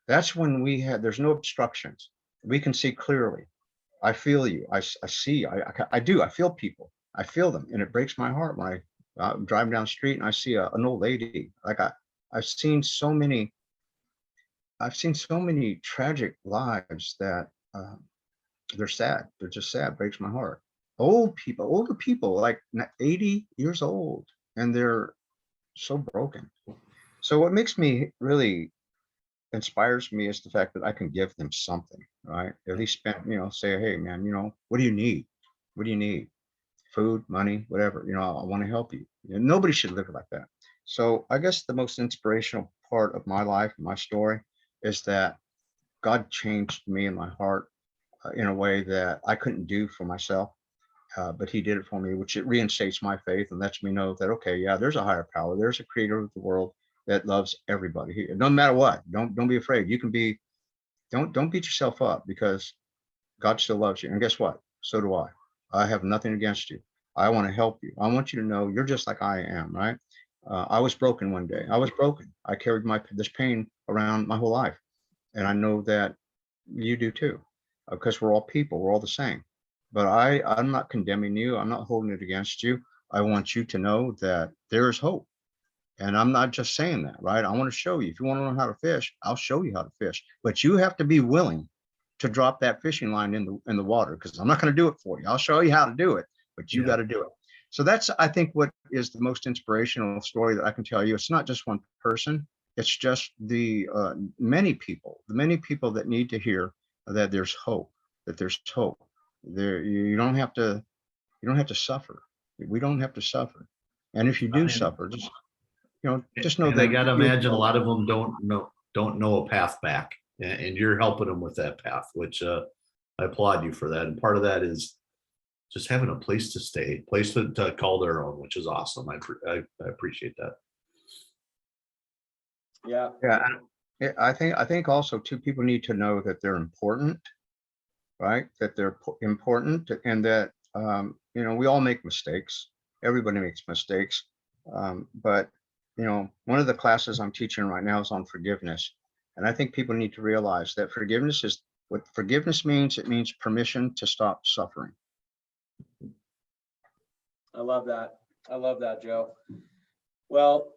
that's when there's no obstructions. We can see clearly. I feel you. I see, I do. I feel people. I feel them. And it breaks my heart when I'm driving down the street and I see an old lady. I've seen so many, I've seen so many tragic lives that they're sad. They're just sad. Breaks my heart. Older people, like 80 years old, and they're so broken. So what makes me really inspires me is the fact that I can give them something, right? At least say, "Hey man, what do you need? What do you need? Food, money, whatever, I want to help you." Nobody should live like that. So I guess the most inspirational part of my life, my story, is that God changed me and my heart in a way that I couldn't do for myself. But he did it for me, which it reinstates my faith and lets me know that, okay, yeah, there's a higher power. There's a creator of the world that loves everybody. No matter what, don't be afraid. You can be, don't beat yourself up, because God still loves you. And guess what? So do I. I have nothing against you. I want to help you. I want you to know you're just like I am, right? I was broken one day. I was broken. I carried this pain around my whole life. And I know that you do too, because we're all people. We're all the same. But I'm not condemning you. I'm not holding it against you. I want you to know that there is hope. And I'm not just saying that, right? I want to show you. If you want to learn how to fish, I'll show you how to fish. But you have to be willing to drop that fishing line in the water, because I'm not going to do it for you. I'll show you how to do it, but you got to do it. So that's, I think, what is the most inspirational story that I can tell you. It's not just one person. It's just the many people that need to hear that there's hope, that there's hope. You don't have to suffer. We don't have to suffer. And if you do suffer, just know And that I gotta imagine a lot of them don't know a path back, and you're helping them with that path, which I applaud you for that. And part of that is just having a place to stay, place to call their own, which is awesome. I appreciate that. Yeah. Yeah, I think also too, people need to know that they're important, right? That they're important, and that we all make mistakes. Everybody makes mistakes. But one of the classes I'm teaching right now is on forgiveness. And I think people need to realize that forgiveness is what forgiveness means. It means permission to stop suffering. I love that. I love that, Joe. Well,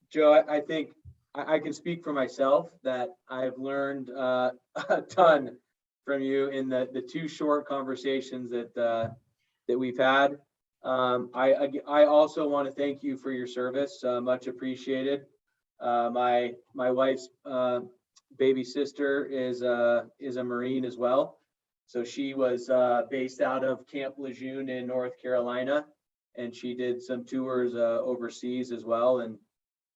Joe, I think I can speak for myself that I've learned a ton from you in the two short conversations that we've had. I also want to thank you for your service, much appreciated. My wife's baby sister is a Marine as well. So she was based out of Camp Lejeune in North Carolina, and she did some tours overseas as well. And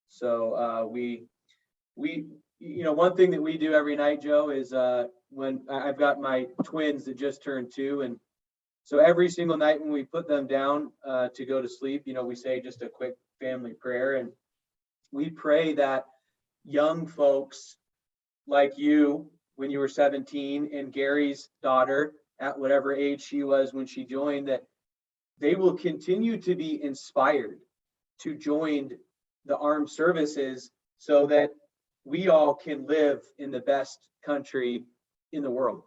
so we one thing that we do every night, Joe, is when I've got my twins that just turned 2, and so every single night when we put them down to go to sleep, we say just a quick family prayer, and we pray that young folks like you, when you were 17, and Gary's daughter at whatever age she was when she joined, that they will continue to be inspired to join the armed services so that we all can live in the best country in the world.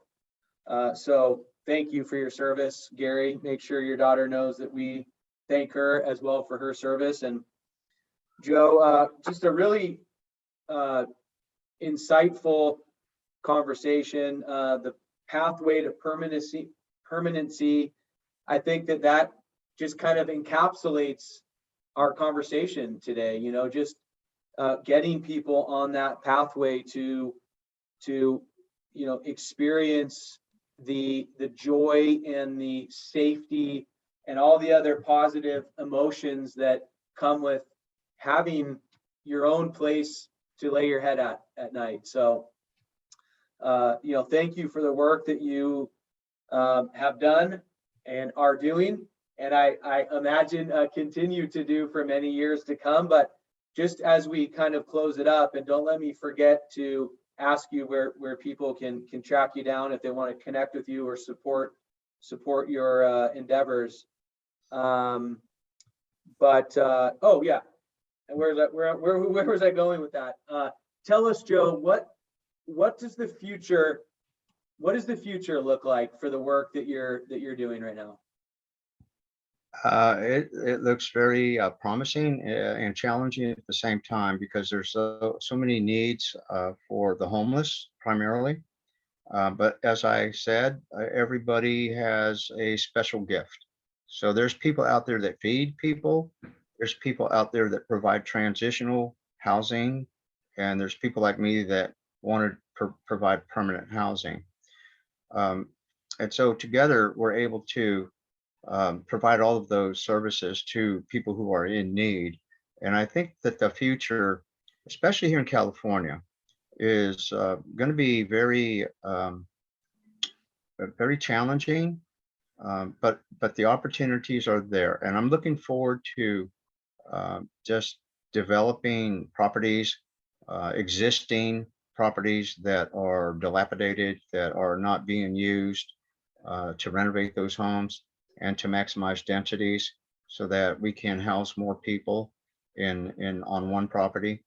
So thank you for your service, Gary. Make sure your daughter knows that we thank her as well for her service. And Joe, just a really insightful conversation. The pathway to permanency. I think that just kind of encapsulates our conversation today. Just getting people on that pathway to experience the joy and the safety and all the other positive emotions that come with having your own place to lay your head at night. So thank you for the work that you have done and are doing, and I imagine continue to do for many years to come. But just as we kind of close it up, and don't let me forget to ask you where people can track you down if they want to connect with you or support your endeavors. Oh yeah, and where was I going with that? Tell us, Joe, what does the future look like for the work that you're doing right now? It looks very promising and challenging at the same time, because there's so many needs for the homeless primarily. But as I said, everybody has a special gift. So there's people out there that feed people. There's people out there that provide transitional housing. And there's people like me that want to provide permanent housing. And so together we're able to provide all of those services to people who are in need. And I think that the future, especially here in California, is going to be very challenging, but the opportunities are there. And I'm looking forward to just developing properties, existing properties that are dilapidated, that are not being used, to renovate those homes and to maximize densities so that we can house more people on one property.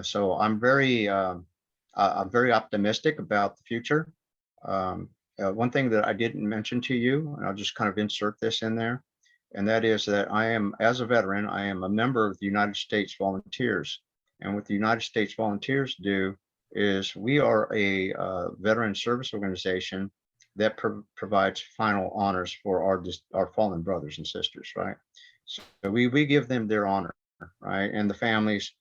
So I'm very optimistic about the future. One thing that I didn't mention to you, and I'll just kind of insert this in there, and that is that as a veteran, I am a member of the United States Volunteers. And what the United States Volunteers do is we are a veteran service organization that provides final honors for our fallen brothers and sisters, right? So we give them their honor, right? And the families,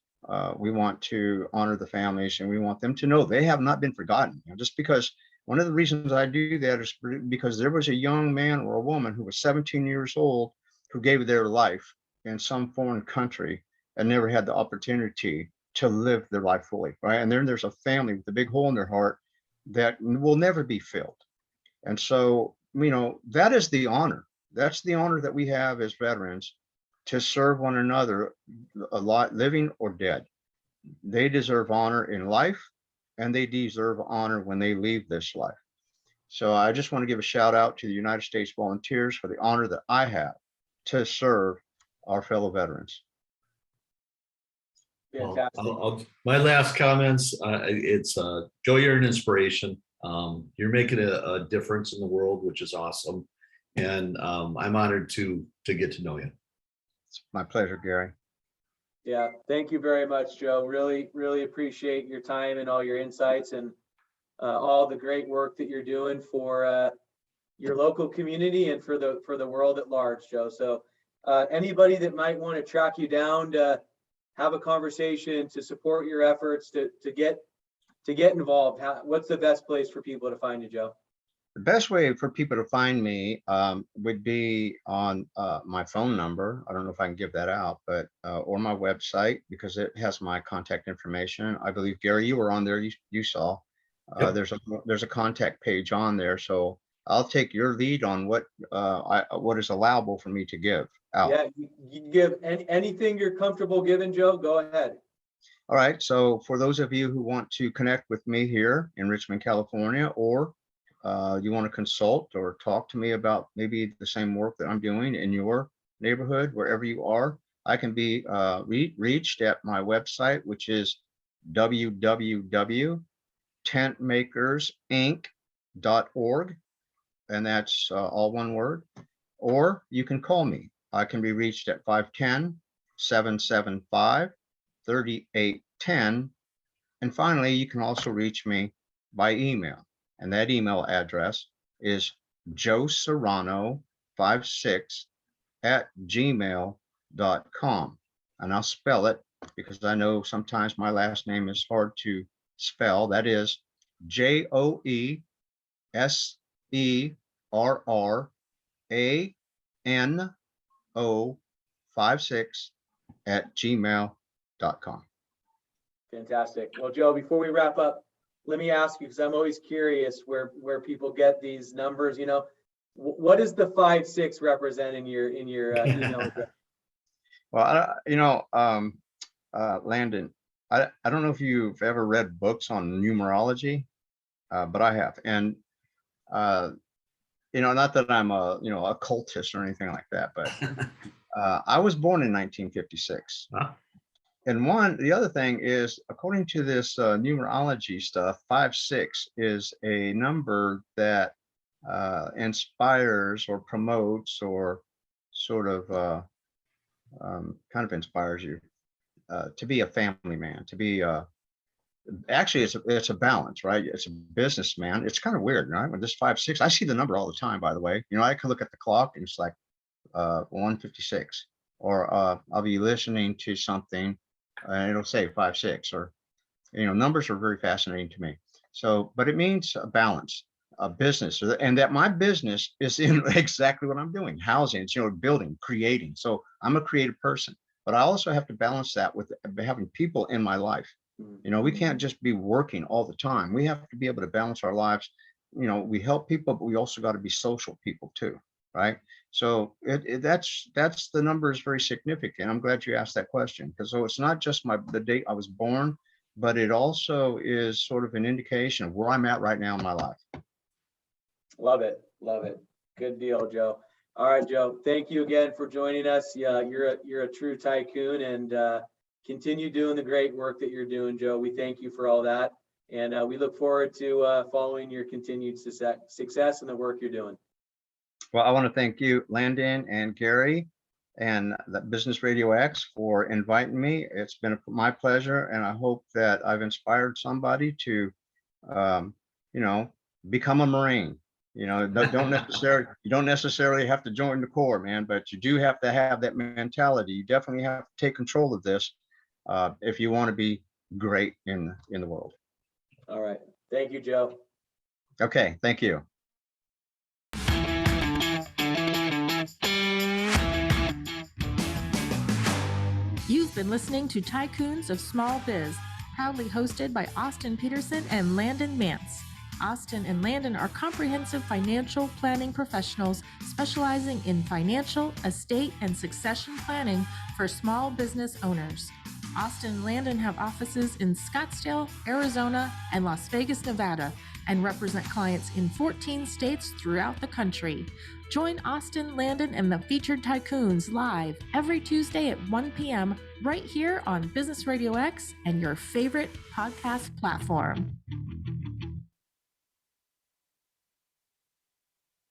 we want to honor the families, and we want them to know they have not been forgotten. Just because one of the reasons I do that is because there was a young man or a woman who was 17 years old who gave their life in some foreign country and never had the opportunity to live their life fully, right? And then there's a family with a big hole in their heart that will never be filled. And so, that is the honor. That's the honor that we have as veterans, to serve one another, a lot living or dead. they deserve honor in life, and they deserve honor when they leave this life. So I just want to give a shout out to the United States Volunteers for the honor that I have to serve our fellow veterans. Fantastic. My last comments, it's Joe, you're an inspiration. You're making a difference in the world, which is awesome. And I'm honored to get to know you. It's my pleasure, Gary. Yeah, thank you very much, Joe. Really, really appreciate your time and all your insights and all the great work that you're doing for your local community and for the world at large, Joe. So anybody that might want to track you down to have a conversation, to support your efforts, to get involved, what's the best place for people to find you, Joe? The best way for people to find me would be on my phone number. I don't know if I can give that out, but or my website, because it has my contact information. I believe, Gary, you were on there. You saw Yep. there's a contact page on there. So I'll take your lead on what is allowable for me to give out. Yeah, you give anything you're comfortable giving, Joe. Go ahead. All right. So for those of you who want to connect with me here in Richmond, California, or you want to consult or talk to me about maybe the same work that I'm doing in your neighborhood, wherever you are, I can be reached at my website, which is www.TentMakersInc.org. And that's all one word. Or you can call me. I can be reached at 510-775-3810. And finally, you can also reach me by email. And that email address is joeserrano56@gmail.com. And I'll spell it because I know sometimes my last name is hard to spell. That is JOESERRANO56@gmail.com. Fantastic. Well, Joe, before we wrap up, let me ask you, because I'm always curious where people get these numbers. You know, what does the 5-6 represent in your email address? Well, Landon, I don't know if you've ever read books on numerology, but I have. And, not that I'm a occultist or anything like that, but I was born in 1956. Huh? And the other thing is, according to this numerology stuff, 5-6 is a number that inspires or promotes or sort of kind of inspires you to be a family man, to be actually it's a balance, right? It's a businessman. It's kind of weird, right? When this 5-6, I see the number all the time, by the way. I can look at the clock and it's like 1:56, or I'll be listening to something and it'll say 5-6, or numbers are very fascinating to me. So, but it means a balance, a business, and that my business is in exactly what I'm doing: housing, building, creating. So I'm a creative person, but I also have to balance that with having people in my life. We can't just be working all the time. We have to be able to balance our lives. We help people, but we also got to be social people too, right? So that's the number is very significant. I'm glad you asked that question, because so it's not just the date I was born, but it also is sort of an indication of where I'm at right now in my life. Love it. Good deal, Joe. All right, Joe. Thank you again for joining us. Yeah, you're a true tycoon, and continue doing the great work that you're doing, Joe. We thank you for all that, and we look forward to following your continued success and the work you're doing. Well, I want to thank you, Landon and Gary, and the Business Radio X for inviting me. It's been my pleasure, and I hope that I've inspired somebody to, become a Marine. You don't necessarily have to join the Corps, man, but you do have to have that mentality. You definitely have to take control of this if you want to be great in the world. All right. Thank you, Joe. Okay. Thank you. You've been listening to Tycoons of Small Biz, proudly hosted by Austin Peterson and Landon Mance. Austin and Landon are comprehensive financial planning professionals specializing in financial, estate, and succession planning for small business owners. Austin and Landon have offices in Scottsdale, Arizona, and Las Vegas, Nevada, and represent clients in 14 states throughout the country. Join Austin, Landon, and the featured Tycoons live every Tuesday at 1 p.m. right here on Business Radio X and your favorite podcast platform.